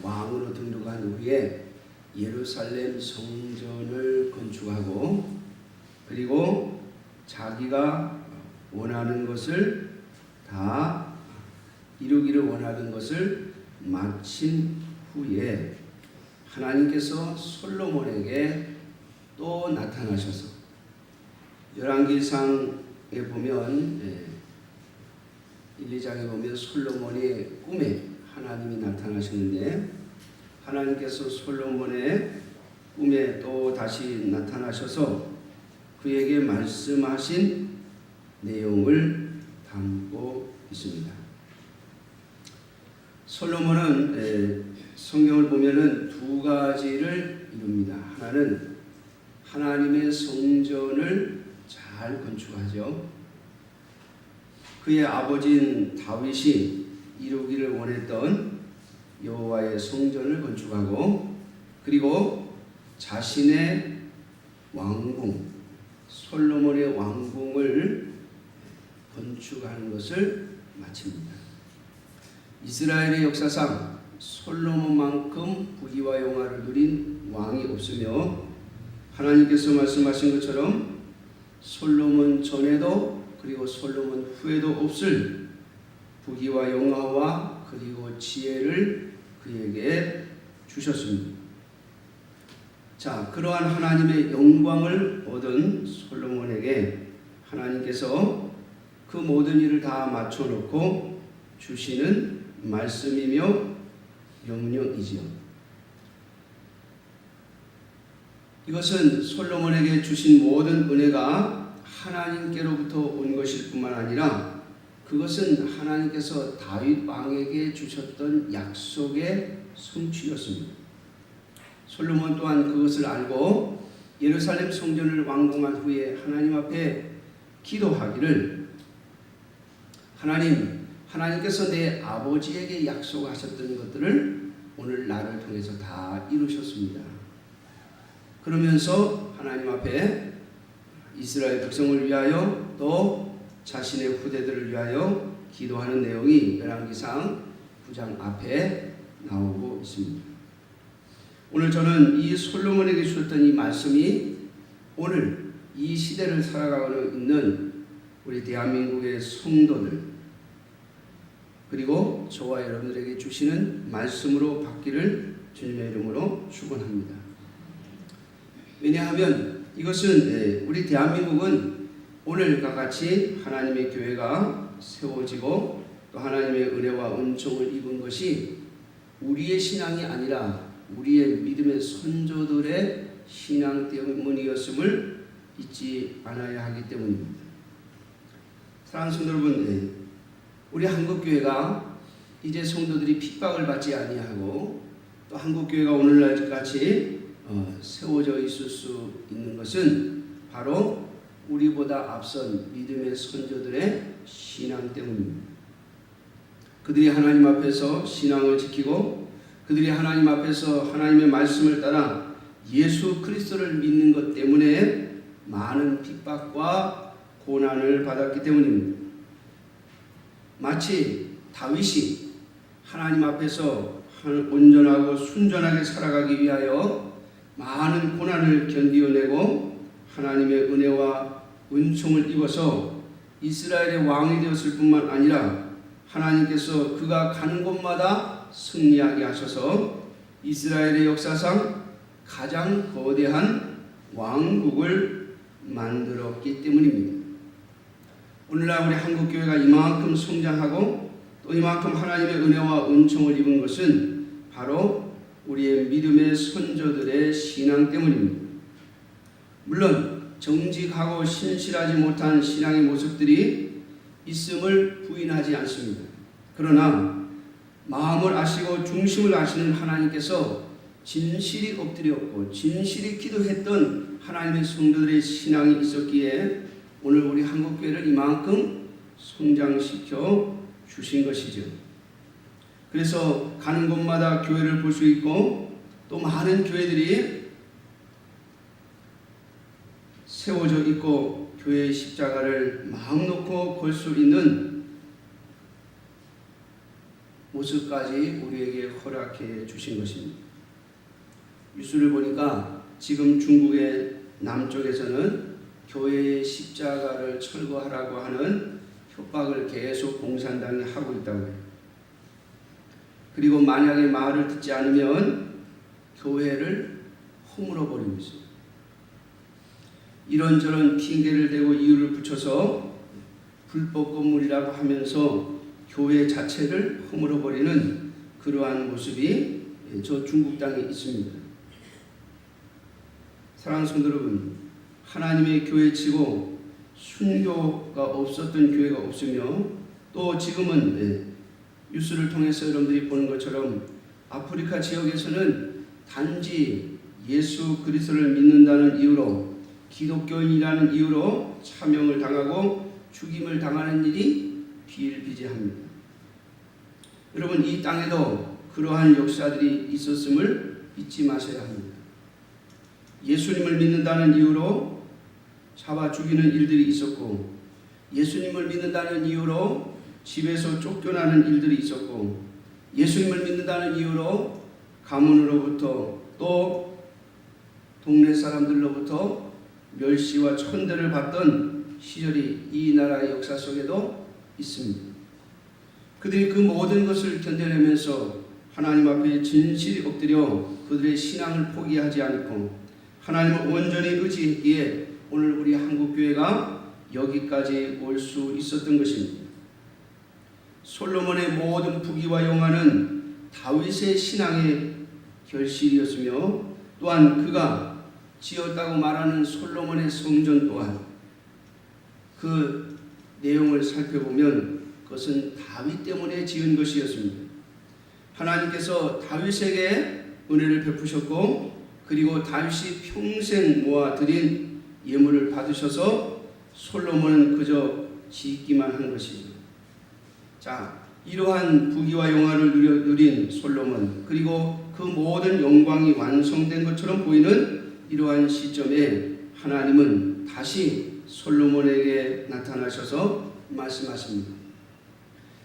왕으로 등극한 후에 예루살렘 성전을 건축하고 그리고 자기가 원하는 것을 다 이루기를 원하는 것을 마친 후에 하나님께서 솔로몬에게 또 나타나셔서 열왕기상에 보면 1, 2장에 보면 솔로몬의 꿈에 하나님이 나타나시는데 하나님께서 솔로몬의 꿈에 또 다시 나타나셔서 그에게 말씀하신 내용을 담고 있습니다. 솔로몬은 성경을 보면은 두 가지를 이룹니다. 하나는 하나님의 성전을 잘 건축하죠. 그의 아버지인 다윗이 이루기를 원했던 여호와의 성전을 건축하고 그리고 자신의 왕궁 솔로몬의 왕궁을 건축하는 것을 마칩니다. 이스라엘의 역사상 솔로몬만큼 부귀와 영화를 누린 왕이 없으며 하나님께서 말씀하신 것처럼 솔로몬 전에도 그리고 솔로몬 후에도 없을 부귀와 영화와 그리고 지혜를 그에게 주셨습니다. 자, 그러한 하나님의 영광을 얻은 솔로몬에게 하나님께서 그 모든 일을 다 맞춰놓고 주시는 말씀이며 명령이지요. 이것은 솔로몬에게 주신 모든 은혜가 하나님께로부터 온 것일 뿐만 아니라 그것은 하나님께서 다윗 왕에게 주셨던 약속의 성취였습니다. 솔로몬 또한 그것을 알고 예루살렘 성전을 완공한 후에 하나님 앞에 기도하기를 하나님께서 내 아버지에게 약속하셨던 것들을 오늘 나를 통해서 다 이루셨습니다. 그러면서 하나님 앞에 이스라엘 백성을 위하여 또 자신의 후대들을 위하여 기도하는 내용이 열왕기상 9장 앞에 나오고 있습니다. 오늘 저는 이 솔로몬에게 주셨던 이 말씀이 오늘 이 시대를 살아가고 있는 우리 대한민국의 성도들 그리고 저와 여러분들에게 주시는 말씀으로 받기를 주님의 이름으로 축원합니다. 왜냐하면 이것은 우리 대한민국은 오늘과 같이 하나님의 교회가 세워지고 또 하나님의 은혜와 은총을 입은 것이 우리의 신앙이 아니라 우리의 믿음의 선조들의 신앙 때문이었음을 잊지 않아야 하기 때문입니다. 사랑하는 성도 여러분, 우리 한국교회가 이제 성도들이 핍박을 받지 아니하고 또 한국교회가 오늘날같이 세워져 있을 수 있는 것은 바로 우리보다 앞선 믿음의 선조들의 신앙 때문입니다. 그들이 하나님 앞에서 신앙을 지키고 그들이 하나님 앞에서 하나님의 말씀을 따라 예수 그리스도를 믿는 것 때문에 많은 핍박과 고난을 받았기 때문입니다. 마치 다윗이 하나님 앞에서 온전하고 순전하게 살아가기 위하여 많은 고난을 견디어내고 하나님의 은혜와 은총을 입어서 이스라엘의 왕이 되었을 뿐만 아니라 하나님께서 그가 가는 곳마다 승리하게 하셔서 이스라엘의 역사상 가장 거대한 왕국을 만들었기 때문입니다. 오늘날 우리 한국교회가 이만큼 성장하고 또 이만큼 하나님의 은혜와 은총을 입은 것은 바로 우리의 믿음의 선조들의 신앙 때문입니다. 물론 정직하고 신실하지 못한 신앙의 모습들이 있음을 부인하지 않습니다. 그러나 마음을 아시고 중심을 아시는 하나님께서 진실이 엎드렸고 진실이 기도했던 하나님의 성도들의 신앙이 있었기에 오늘 우리 한국교회를 이만큼 성장시켜 주신 것이죠. 그래서 가는 곳마다 교회를 볼 수 있고 또 많은 교회들이 세워져 있고 교회의 십자가를 마음 놓고 걸 수 있는 모습까지 우리에게 허락해 주신 것입니다. 뉴스를 보니까 지금 중국의 남쪽에서는 교회의 십자가를 철거하라고 하는 협박을 계속 공산당이 하고 있다고 해요. 그리고 만약에 말을 듣지 않으면 교회를 허물어 버리고 있어요. 이런저런 핑계를 대고 이유를 붙여서 불법 건물이라고 하면서 교회 자체를 허물어 버리는 그러한 모습이 저 중국 땅에 있습니다. 사랑하는 성도 여러분, 하나님의 교회치고 순교가 없었던 교회가 없으며 또 지금은 뉴스를 통해서 여러분들이 보는 것처럼 아프리카 지역에서는 단지 예수 그리스도를 믿는다는 이유로 기독교인이라는 이유로 차명을 당하고 죽임을 당하는 일이 비일비재합니다. 여러분, 이 땅에도 그러한 역사들이 있었음을 잊지 마셔야 합니다. 예수님을 믿는다는 이유로 잡아 죽이는 일들이 있었고, 예수님을 믿는다는 이유로 집에서 쫓겨나는 일들이 있었고, 예수님을 믿는다는 이유로 가문으로부터 또 동네 사람들로부터 멸시와 천대를 받던 시절이 이 나라의 역사 속에도 있습니다. 그들이 그 모든 것을 견뎌내면서 하나님 앞에 진실히 엎드려 그들의 신앙을 포기하지 않고 하나님을 온전히 의지했기에 오늘 우리 한국교회가 여기까지 올 수 있었던 것입니다. 솔로몬의 모든 부귀와 영화는 다윗의 신앙의 결실이었으며 또한 그가 지었다고 말하는 솔로몬의 성전 또한 그 내용을 살펴보면 그것은 다윗 때문에 지은 것이었습니다. 하나님께서 다윗에게 은혜를 베푸셨고 그리고 다윗이 평생 모아들인 예물을 받으셔서 솔로몬은 그저 짓기만 한 것이죠. 자, 이러한 부귀와 영화를 누린 솔로몬, 그리고 그 모든 영광이 완성된 것처럼 보이는 이러한 시점에 하나님은 다시 솔로몬에게 나타나셔서 말씀하십니다.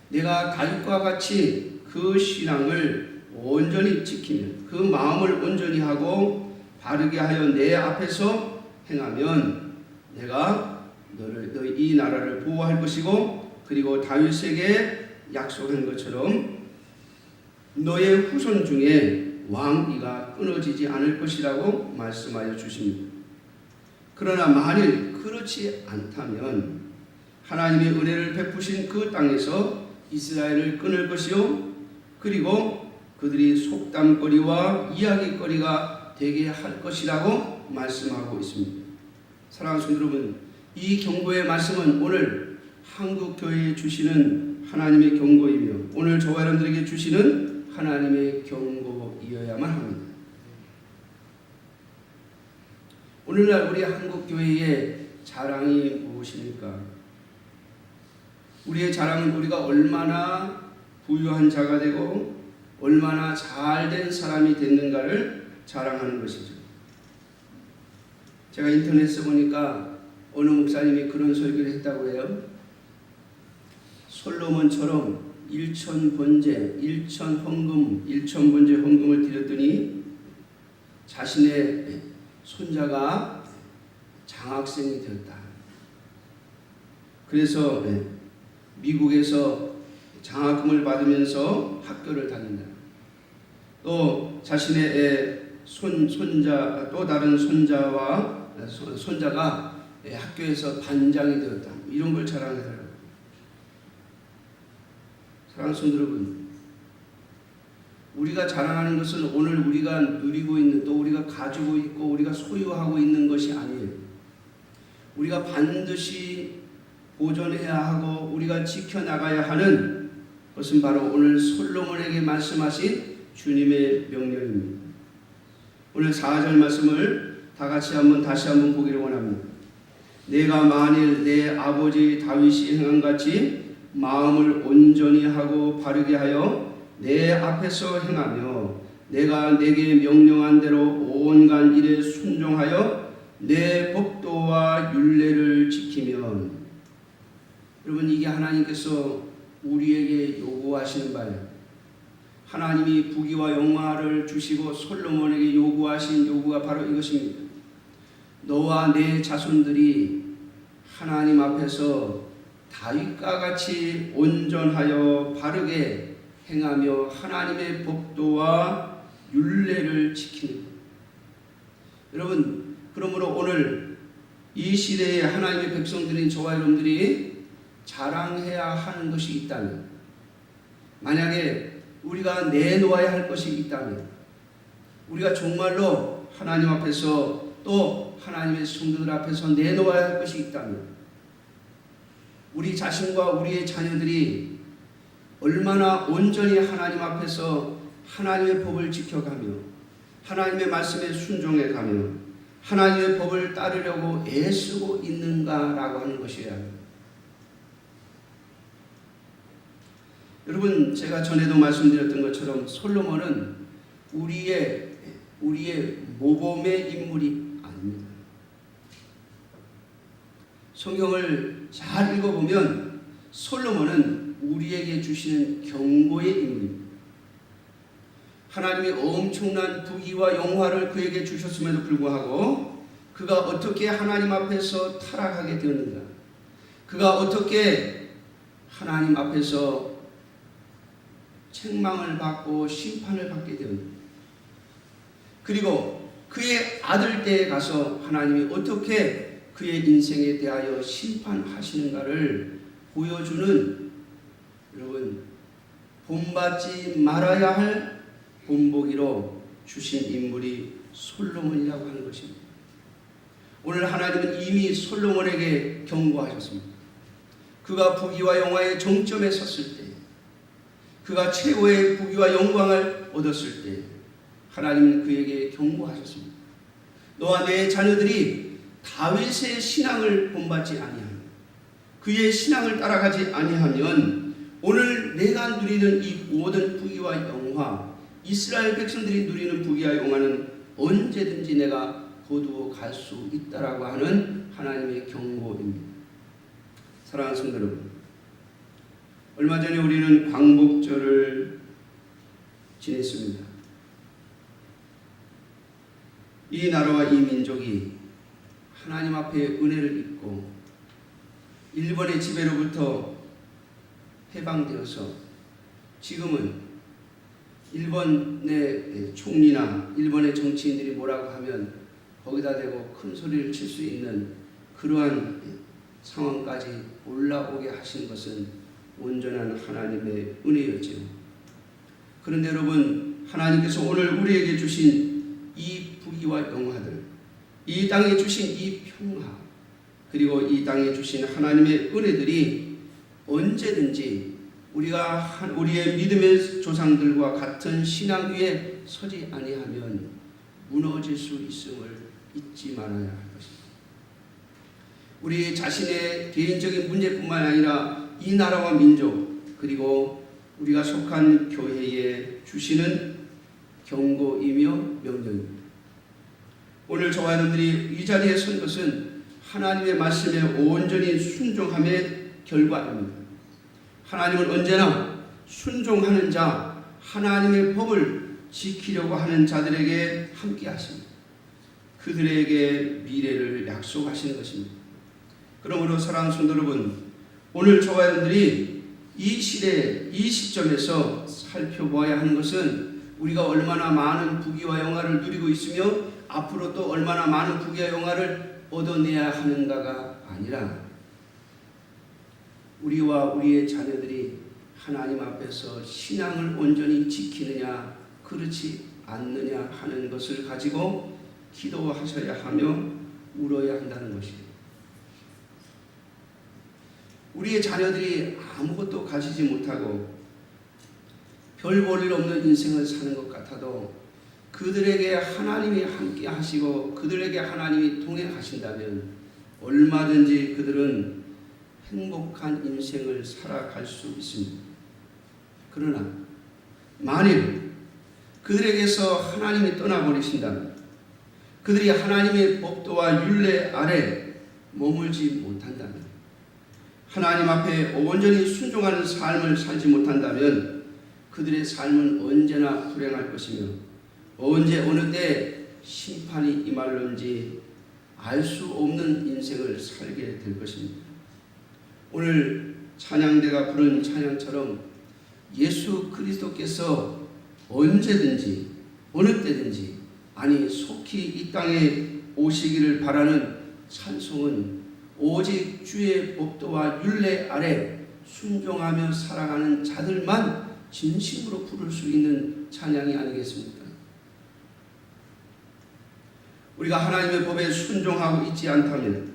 내가 다윗과 같이 그 신앙을 온전히 지키며 그 마음을 온전히 하고 바르게 하여 내 앞에서 행하면 내가 너희 이 나라를 보호할 것이고 그리고 다윗에게 약속한 것처럼 너의 후손 중에 왕위가 끊어지지 않을 것이라고 말씀하여 주십니다. 그러나 만일 그렇지 않다면 하나님의 은혜를 베푸신 그 땅에서 이스라엘을 끊을 것이요 그리고 그들이 속담거리와 이야기거리가 되게 할 것이라고 말씀하고 있습니다. 사랑하는 성도 여러분, 이 경고의 말씀은 오늘 한국교회에 주시는 하나님의 경고이며 오늘 저와 여러분들에게 주시는 하나님의 경고이어야만 합니다. 오늘날 우리 한국교회의 자랑이 무엇입니까? 우리의 자랑은 우리가 얼마나 부유한 자가 되고 얼마나 잘된 사람이 됐는가를 자랑하는 것이죠. 제가 인터넷에 보니까 어느 목사님이 그런 설교를 했다고 해요. 솔로몬처럼 1,000번제 헌금을 드렸더니 자신의 손자가 장학생이 되었다. 그래서 미국에서 장학금을 받으면서 학교를 다닌다. 또 자신의 손자 또 다른 손자가 학교에서 반장이 되었다. 이런 걸 자랑하더라고요. 사랑하는 성도 여러분, 우리가 자랑하는 것은 오늘 우리가 누리고 있는 또 우리가 가지고 있고 우리가 소유하고 있는 것이 아니에요. 우리가 반드시 보존해야 하고 우리가 지켜나가야 하는 것은 바로 오늘 솔로몬에게 말씀하신 주님의 명령입니다. 오늘 4절 말씀을 다시 한번 보기를 원합니다. 내가 만일 내 아버지 다윗이 행함같이 마음을 온전히 하고 바르게 하여 내 앞에서 행하며 내가 내게 명령한 대로 온갖 일에 순종하여 내 법도와 율례를 지키면, 여러분 이게 하나님께서 우리에게 요구하시는 바예요. 하나님이 부귀와 영화를 주시고 솔로몬에게 요구하신 요구가 바로 이것입니다. 너와 내 자손들이 하나님 앞에서 다윗과 같이 온전하여 바르게 행하며 하나님의 법도와 율례를 지키는 것. 여러분, 그러므로 오늘 이 시대에 하나님의 백성들인 저와 여러분들이 자랑해야 하는 것이 있다면, 만약에 우리가 내놓아야 할 것이 있다면, 우리가 정말로 하나님 앞에서 또 하나님의 성도들 앞에서 내놓아야 할 것이 있다면, 우리 자신과 우리의 자녀들이 얼마나 온전히 하나님 앞에서 하나님의 법을 지켜가며 하나님의 말씀에 순종해가며 하나님의 법을 따르려고 애쓰고 있는가라고 하는 것이어야 합니다. 여러분, 제가 전에도 말씀드렸던 것처럼 솔로몬은 우리의 모범의 인물이 아닙니다. 성경을 잘 읽어보면 솔로몬은 우리에게 주시는 경고의 인물입니다. 하나님이 엄청난 부귀와 영화를 그에게 주셨음에도 불구하고 그가 어떻게 하나님 앞에서 타락하게 되었는가, 그가 어떻게 하나님 앞에서 책망을 받고 심판을 받게 되었는가, 그리고 그의 아들 때에 가서 하나님이 어떻게 그의 인생에 대하여 심판하시는가를 보여주는, 여러분, 본받지 말아야 할 본보기로 주신 인물이 솔로몬이라고 하는 것입니다. 오늘 하나님은 이미 솔로몬에게 경고하셨습니다. 그가 부귀와 영화의 정점에 섰을 때, 그가 최고의 부귀와 영광을 얻었을 때 하나님은 그에게 경고하셨습니다. 너와 내 자녀들이 다윗의 신앙을 본받지 아니하면, 그의 신앙을 따라가지 아니하면 오늘 내가 누리는 이 모든 부귀와 영화, 이스라엘 백성들이 누리는 부귀와 영화는 언제든지 내가 거두어 갈 수 있다라고 하는 하나님의 경고입니다. 사랑하는 성도 여러분, 얼마 전에 우리는 광복절을 지냈습니다. 이 나라와 이 민족이 하나님 앞에 은혜를 입고 일본의 지배로부터 해방되어서 지금은 일본의 총리나 일본의 정치인들이 뭐라고 하면 거기다 대고 큰 소리를 칠 수 있는 그러한 상황까지 올라오게 하신 것은 온전한 하나님의 은혜였지요. 그런데 여러분, 하나님께서 오늘 우리에게 주신 이 부귀와 영화들, 이 땅에 주신 이 평화, 그리고 이 땅에 주신 하나님의 은혜들이 언제든지 우리가 우리의 믿음의 조상들과 같은 신앙 위에 서지 아니하면 무너질 수 있음을 잊지 말아야 할 것입니다. 우리 자신의 개인적인 문제뿐만 아니라 이 나라와 민족, 그리고 우리가 속한 교회에 주시는 경고이며 명령입니다. 오늘 저와 여러분들이 이 자리에 선 것은 하나님의 말씀에 온전히 순종함의 결과입니다. 하나님은 언제나 순종하는 자, 하나님의 법을 지키려고 하는 자들에게 함께 하십니다. 그들에게 미래를 약속하시는 것입니다. 그러므로 사랑하는 성도 여러분, 오늘 저와 여러분들이 이 시대, 이 시점에서 살펴보아야 하는 것은 우리가 얼마나 많은 부귀와 영화를 누리고 있으며 앞으로 또 얼마나 많은 부귀와 영화를 얻어내야 하는가가 아니라 우리와 우리의 자녀들이 하나님 앞에서 신앙을 온전히 지키느냐 그렇지 않느냐 하는 것을 가지고 기도하셔야 하며 울어야 한다는 것입니다. 우리의 자녀들이 아무것도 가지지 못하고 별 볼 일 없는 인생을 사는 것 같아도 그들에게 하나님이 함께 하시고 그들에게 하나님이 동행하신다면 얼마든지 그들은 행복한 인생을 살아갈 수 있습니다. 그러나 만일 그들에게서 하나님이 떠나버리신다면, 그들이 하나님의 법도와 율례 아래 머물지 못한다면, 하나님 앞에 온전히 순종하는 삶을 살지 못한다면 그들의 삶은 언제나 불행할 것이며 언제 어느 때 심판이 임할런지 알 수 없는 인생을 살게 될 것입니다. 오늘 찬양대가 부른 찬양처럼 예수 그리스도께서 언제든지 어느 때든지 아니 속히 이 땅에 오시기를 바라는 찬송은 오직 주의 법도와 율례 아래 순종하며 살아가는 자들만 진심으로 부를 수 있는 찬양이 아니겠습니까? 우리가 하나님의 법에 순종하고 있지 않다면,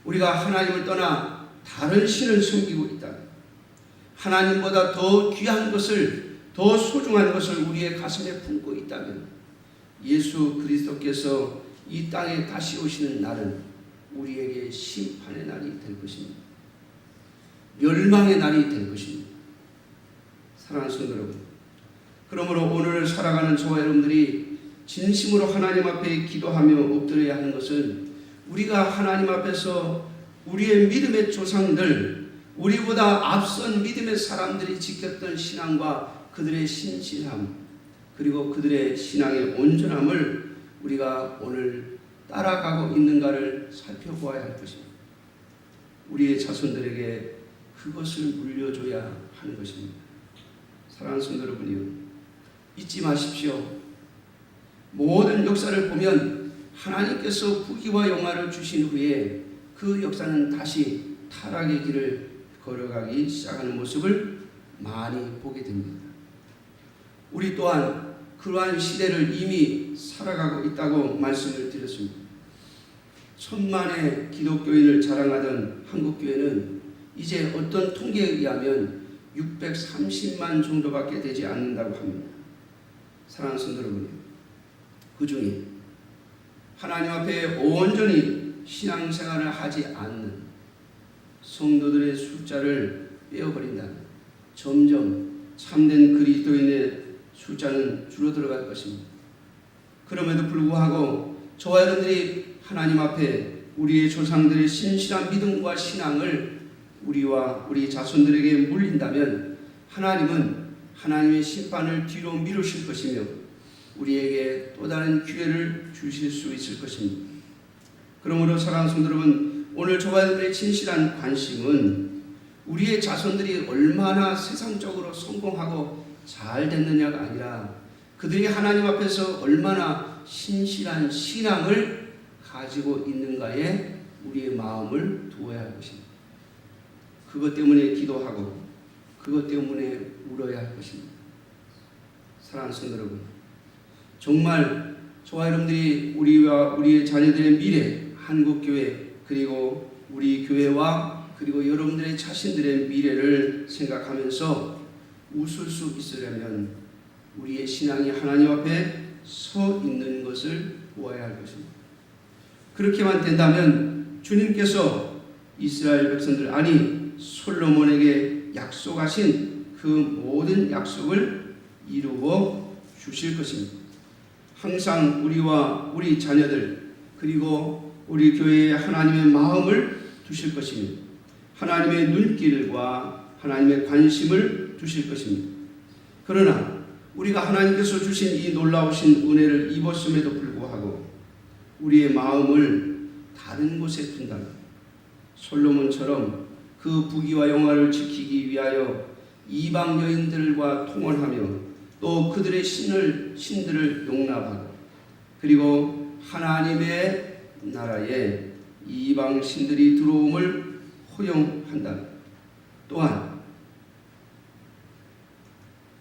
우리가 하나님을 떠나 다른 신을 섬기고 있다, 하나님보다 더 귀한 것을, 더 소중한 것을 우리의 가슴에 품고 있다면 예수 그리스도께서 이 땅에 다시 오시는 날은 우리에게 심판의 날이 될 것입니다. 멸망의 날이 될 것입니다. 사랑하는 성도 여러분, 그러므로 오늘 살아가는 저와 여러분들이 진심으로 하나님 앞에 기도하며 엎드려야 하는 것은 우리가 하나님 앞에서 우리의 믿음의 조상들, 우리보다 앞선 믿음의 사람들이 지켰던 신앙과 그들의 신실함, 그리고 그들의 신앙의 온전함을 우리가 오늘 따라가고 있는가를 살펴보아야 할 것입니다. 우리의 자손들에게 그것을 물려줘야 하는 것입니다. 사랑하는 성도 여러분이요, 잊지 마십시오. 모든 역사를 보면 하나님께서 부귀와 영화를 주신 후에 그 역사는 다시 타락의 길을 걸어가기 시작하는 모습을 많이 보게 됩니다. 우리 또한 그러한 시대를 이미 살아가고 있다고 말씀을 드렸습니다. 천만의 기독교인을 자랑하던 한국교회는 이제 어떤 통계에 의하면 630만 정도밖에 되지 않는다고 합니다. 사랑하는 성도 여러분, 그 중에 하나님 앞에 온전히 신앙생활을 하지 않는 성도들의 숫자를 빼어버린다면 점점 참된 그리스도인의 숫자는 줄어들어갈 것입니다. 그럼에도 불구하고 저와 여러분들이 하나님 앞에 우리의 조상들의 신실한 믿음과 신앙을 우리와 우리 자손들에게 물린다면 하나님은 하나님의 심판을 뒤로 미루실 것이며 우리에게 또 다른 기회를 주실 수 있을 것입니다. 그러므로 사랑하는 성도 여러분, 오늘 저와 여러분의 진실한 관심은 우리의 자손들이 얼마나 세상적으로 성공하고 잘 됐느냐가 아니라 그들이 하나님 앞에서 얼마나 신실한 신앙을 가지고 있는가에 우리의 마음을 두어야 할 것입니다. 그것 때문에 기도하고 그것 때문에 울어야 할 것입니다. 사랑하는 성도 여러분, 정말 저와 여러분들이 우리와 우리의 자녀들의 미래, 한국교회, 그리고 우리 교회와 그리고 여러분들의 자신들의 미래를 생각하면서 웃을 수 있으려면 우리의 신앙이 하나님 앞에 서 있는 것을 보아야 할 것입니다. 그렇게만 된다면 주님께서 이스라엘 백성들, 아니 솔로몬에게 약속하신 그 모든 약속을 이루어 주실 것입니다. 항상 우리와 우리 자녀들 그리고 우리 교회에 하나님의 마음을 두실 것입니다. 하나님의 눈길과 하나님의 관심을 두실 것입니다. 그러나 우리가 하나님께서 주신 이 놀라우신 은혜를 입었음에도 불구하고 우리의 마음을 다른 곳에 둔다면 솔로몬처럼 그 부귀와 영화를 지키기 위하여 이방 여인들과 통혼하며 또 그들의 신들을 용납하고 그리고 하나님의 나라에 이방 신들이 들어옴을 허용한다. 또한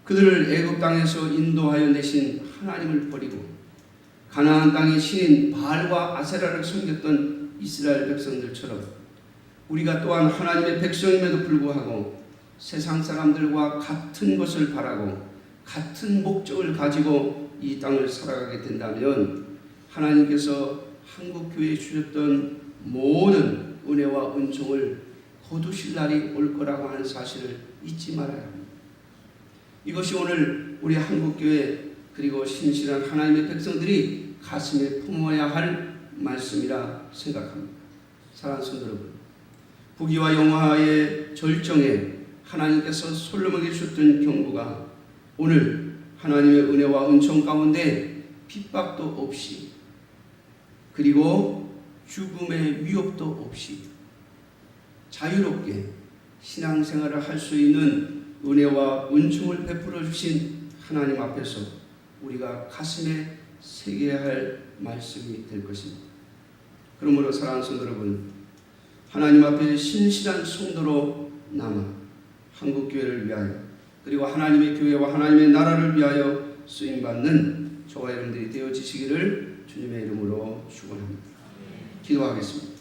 그들을 애굽 땅에서 인도하여 내신 하나님을 버리고 가나안 땅의 신인 바알과 아세라를 섬겼던 이스라엘 백성들처럼 우리가 또한 하나님의 백성임에도 불구하고 세상 사람들과 같은 것을 바라고 같은 목적을 가지고 이 땅을 살아가게 된다면 하나님께서 한국교회에 주셨던 모든 은혜와 은총을 거두실 날이 올 거라고 하는 사실을 잊지 말아야 합니다. 이것이 오늘 우리 한국교회 그리고 신실한 하나님의 백성들이 가슴에 품어야 할 말씀이라 생각합니다. 사랑하는 성도 여러분, 부귀와 영화의 절정에 하나님께서 솔로몬에게 주셨던 경고가 오늘 하나님의 은혜와 은총 가운데 핍박도 없이 그리고 죽음의 위협도 없이 자유롭게 신앙생활을 할 수 있는 은혜와 은총을 베풀어 주신 하나님 앞에서 우리가 가슴에 새겨야 할 말씀이 될 것입니다. 그러므로 사랑하는 성도 여러분, 하나님 앞에 신실한 성도로 남아 한국교회를 위하여 그리고 하나님의 교회와 하나님의 나라를 위하여 쓰임받는 저와 여러분들이 되어지시기를 주님의 이름으로 축원합니다. 기도하겠습니다.